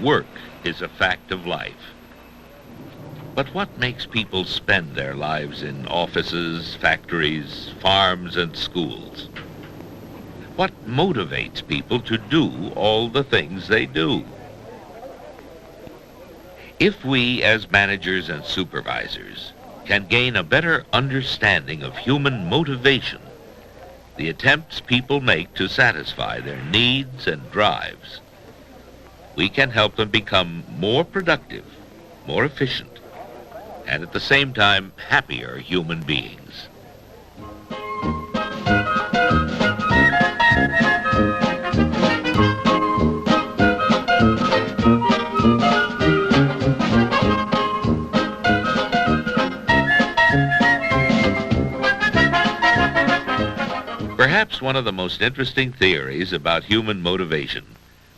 Work is a fact of life. But what makes people spend their lives in offices, factories, farms, and schools? What motivates people to do all the things they do? If we, as managers and supervisors, can gain a better understanding of human motivation, the attempts people make to satisfy their needs and drives, we can help them become more productive, more efficient, and at the same time, happier human beings. Perhaps one of the most interesting theories about human motivation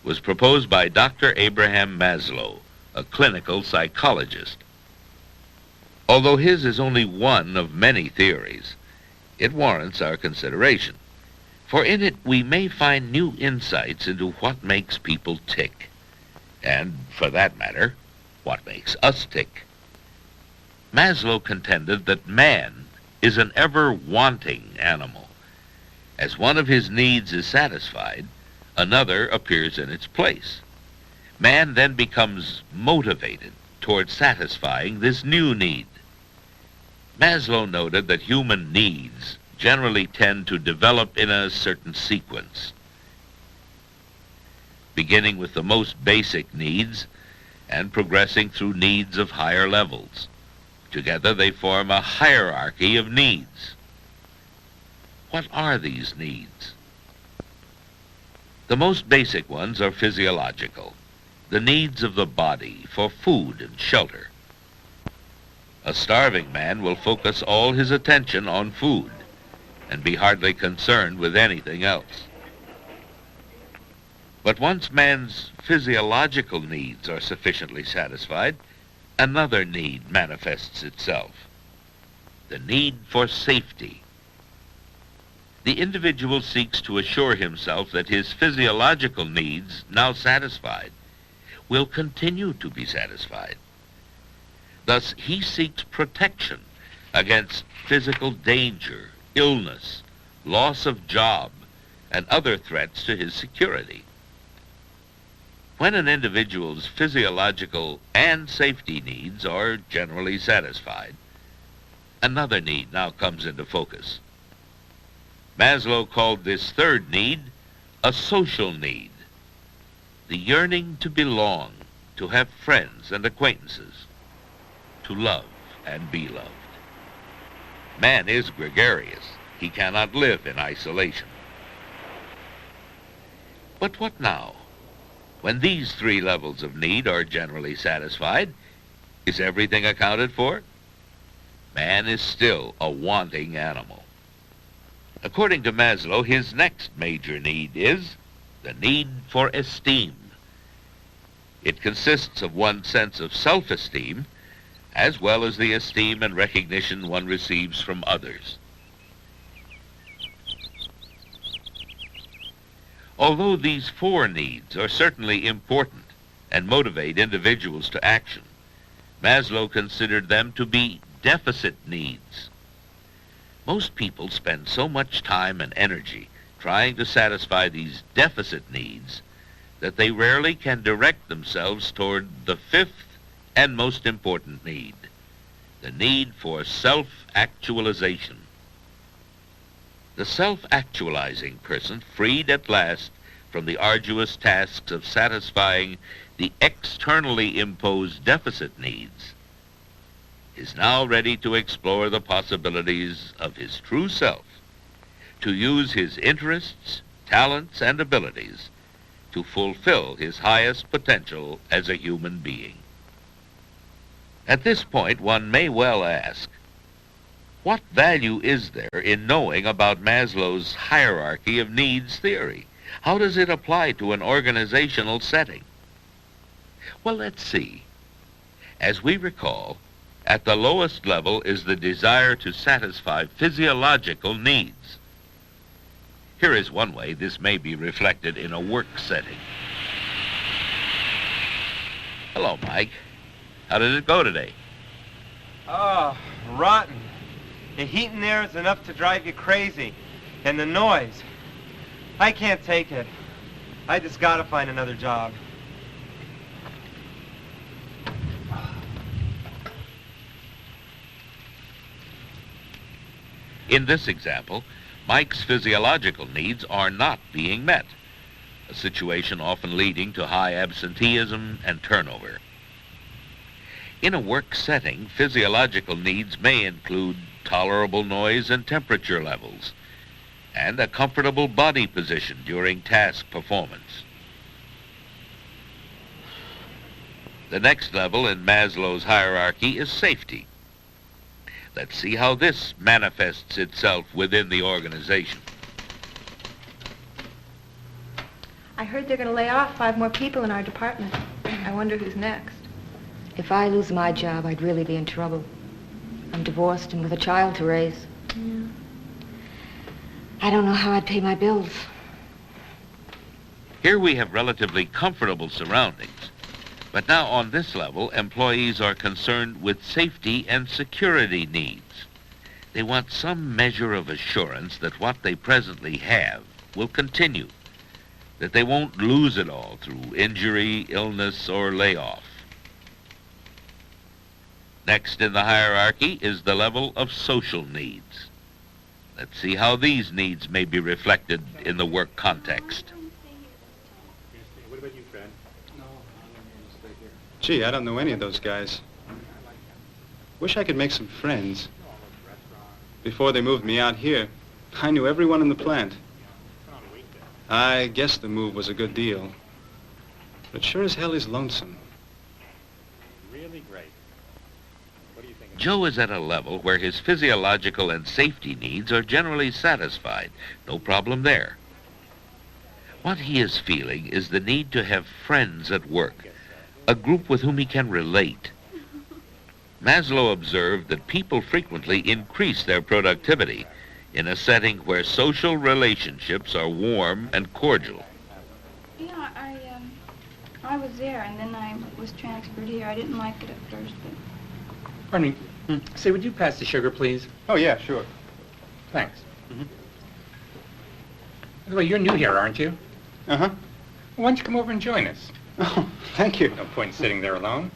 was proposed by Dr. Abraham Maslow, a clinical psychologist. Although his is only one of many theories, it warrants our consideration, for in it we may find new insights into what makes people tick, and, for that matter, what makes us tick. Maslow contended that man is an ever-wanting animal. As one of his needs is satisfied, another appears in its place. Man then becomes motivated toward satisfying this new need. Maslow noted that human needs generally tend to develop in a certain sequence, beginning with the most basic needs and progressing through needs of higher levels. Together they form a hierarchy of needs. What are these needs? The most basic ones are physiological, the needs of the body for food and shelter. A starving man will focus all his attention on food and be hardly concerned with anything else. But once man's physiological needs are sufficiently satisfied, another need manifests itself, the need for safety. The individual seeks to assure himself that his physiological needs, now satisfied, will continue to be satisfied. Thus, he seeks protection against physical danger, illness, loss of job, and other threats to his security. When an individual's physiological and safety needs are generally satisfied, another need now comes into focus. Maslow called this third need a social need, the yearning to belong, to have friends and acquaintances, to love and be loved. Man is gregarious. He cannot live in isolation. But what now? When these three levels of need are generally satisfied, is everything accounted for? Man is still a wanting animal. According to Maslow, his next major need is the need for esteem. It consists of one's sense of self-esteem, as well as the esteem and recognition one receives from others. Although these four needs are certainly important and motivate individuals to action, Maslow considered them to be deficit needs. Most people spend so much time and energy trying to satisfy these deficit needs that they rarely can direct themselves toward the fifth and most important need, the need for self-actualization. The self-actualizing person, freed at last from the arduous tasks of satisfying the externally imposed deficit needs, is now ready to explore the possibilities of his true self, to use his interests, talents, and abilities to fulfill his highest potential as a human being. At this point, one may well ask, what value is there in knowing about Maslow's hierarchy of needs theory? How does it apply to an organizational setting? Well, let's see. As we recall, at the lowest level is the desire to satisfy physiological needs. Here is one way this may be reflected in a work setting. Hello, Mike. How did it go today? Oh, rotten. The heat in there is enough to drive you crazy. And the noise. I can't take it. I just gotta find another job. In this example, Mike's physiological needs are not being met, a situation often leading to high absenteeism and turnover. In a work setting, physiological needs may include tolerable noise and temperature levels, and a comfortable body position during task performance. The next level in Maslow's hierarchy is safety. Let's see how this manifests itself within the organization. I heard they're going to lay off 5 more people in our department. I wonder who's next. If I lose my job, I'd really be in trouble. I'm divorced and with a child to raise. Yeah. I don't know how I'd pay my bills. Here we have relatively comfortable surroundings. But now on this level, employees are concerned with safety and security needs. They want some measure of assurance that what they presently have will continue, that they won't lose it all through injury, illness, or layoff. Next in the hierarchy is the level of social needs. Let's see how these needs may be reflected in the work context. What about you, Fred? Gee, I don't know any of those guys. Wish I could make some friends. Before they moved me out here, I knew everyone in the plant. I guess the move was a good deal. But sure as hell is lonesome. Really great. What do you think? Joe is at a level where his physiological and safety needs are generally satisfied. No problem there. What he is feeling is the need to have friends at work, a group with whom he can relate. Maslow observed that people frequently increase their productivity in a setting where social relationships are warm and cordial. Yeah, I was there, and then I was transferred here. I didn't like it at first, but... Pardon me. Say, would you pass the sugar, please? Oh, yeah, sure. Thanks. By the way, you're new here, aren't you? Uh-huh. Well, why don't you come over and join us? Oh, thank you. No point in sitting there alone.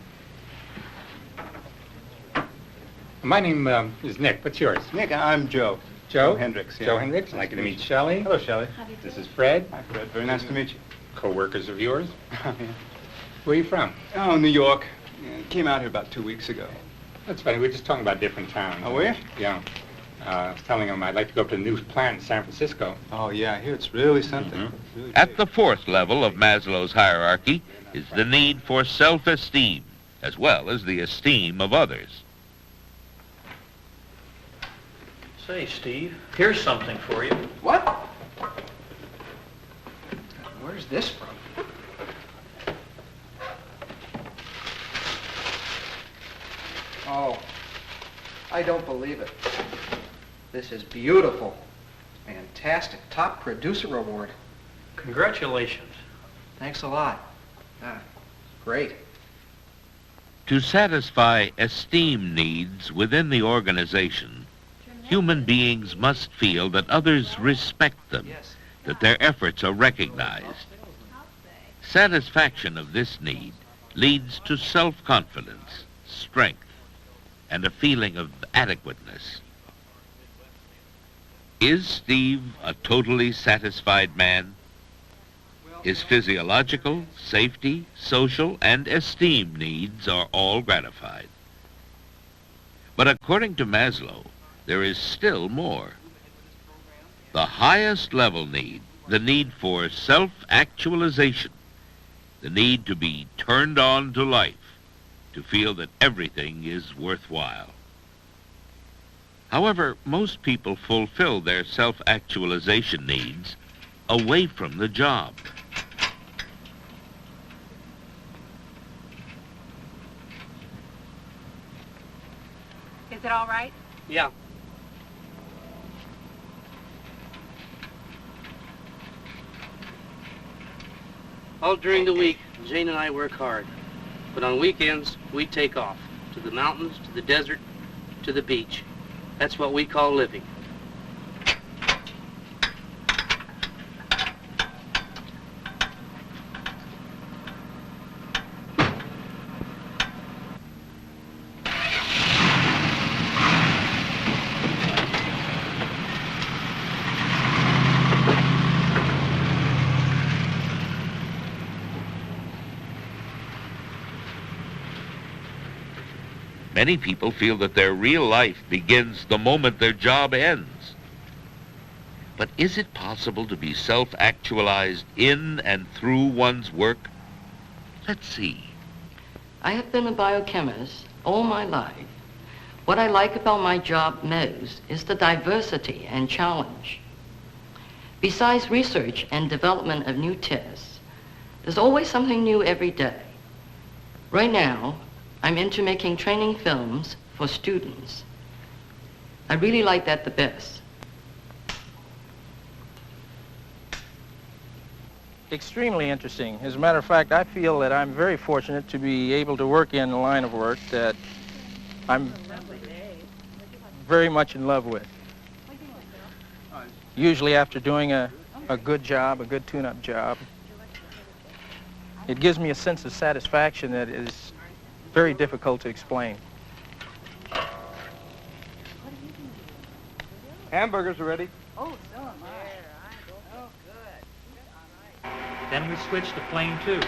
My name is Nick. What's yours? Nick, I'm Joe. Joe? Hendricks, yeah. Joe Hendricks. I'd like you to meet Shelley. Hello, Shelley. How do you do? This is Fred. Hi, Fred. Very nice to meet you. Co-workers of yours. Yeah. Where are you from? Oh, New York. Yeah, came out here about 2 weeks ago. That's funny. We were just talking about different towns. Oh, were you? Yeah. I was telling him I'd like to go up to the new plant in San Francisco. Oh, yeah, I hear it's really something. Really At big. the fourth level of Maslow's hierarchy is the need for self-esteem, as well as the esteem of others. Say, Steve, here's something for you. What? Where's this from? Oh, I don't believe it. This is beautiful. Fantastic. Top producer award. Congratulations. Thanks a lot. Great. To satisfy esteem needs within the organization, human beings must feel that others respect them, Yes. that their efforts are recognized. Satisfaction of this need leads to self-confidence, strength, and a feeling of adequateness. Is Steve a totally satisfied man? His physiological, safety, social, and esteem needs are all gratified. But according to Maslow, there is still more. The highest level need, the need for self-actualization, the need to be turned on to life, to feel that everything is worthwhile. However, most people fulfill their self-actualization needs away from the job. Is it all right? Yeah. All during the week, Jane and I work hard. But on weekends, we take off to the mountains, to the desert, to the beach. That's what we call living. Many people feel that their real life begins the moment their job ends. But is it possible to be self-actualized in and through one's work? Let's see. I have been a biochemist all my life. What I like about my job most is the diversity and challenge. Besides research and development of new tests, there's always something new every day. Right now, I'm into making training films for students. I really like that the best. Extremely interesting. As a matter of fact, I feel that I'm very fortunate to be able to work in a line of work that I'm very much in love with. Usually after doing a good job, a good tune-up job, it gives me a sense of satisfaction that is very difficult to explain. Hamburgers are ready. Oh, so am I. Oh, good. Then we switch to plane 2. We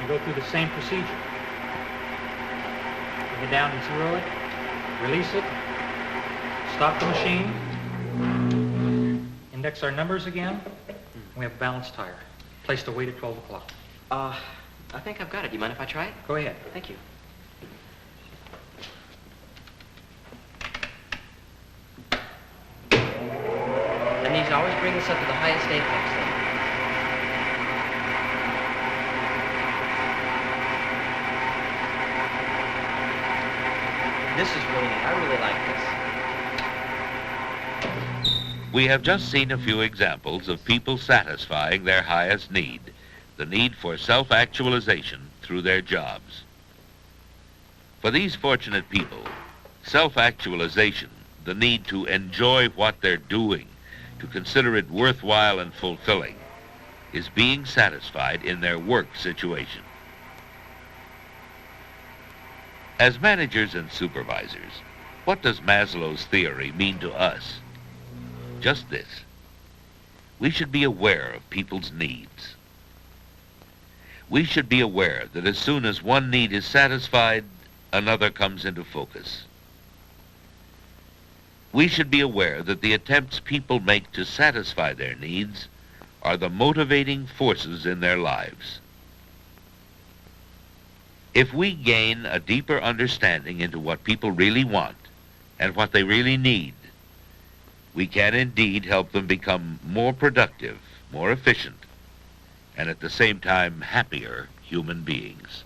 go through the same procedure. We go down and zero it, release it, stop the machine, index our numbers again, and we have a balanced tire. Place the weight at 12 o'clock. I think I've got it. Do you mind if I try it? Go ahead. Thank you. And these always bring us up to the highest apex then. This is really neat. I really like this. We have just seen a few examples of people satisfying their highest need, the need for self-actualization through their jobs. For these fortunate people, self-actualization, the need to enjoy what they're doing, to consider it worthwhile and fulfilling, is being satisfied in their work situation. As managers and supervisors, what does Maslow's theory mean to us? Just this: we should be aware of people's needs. We should be aware that as soon as one need is satisfied, another comes into focus. We should be aware that the attempts people make to satisfy their needs are the motivating forces in their lives. If we gain a deeper understanding into what people really want and what they really need, we can indeed help them become more productive, more efficient, and at the same time happier human beings.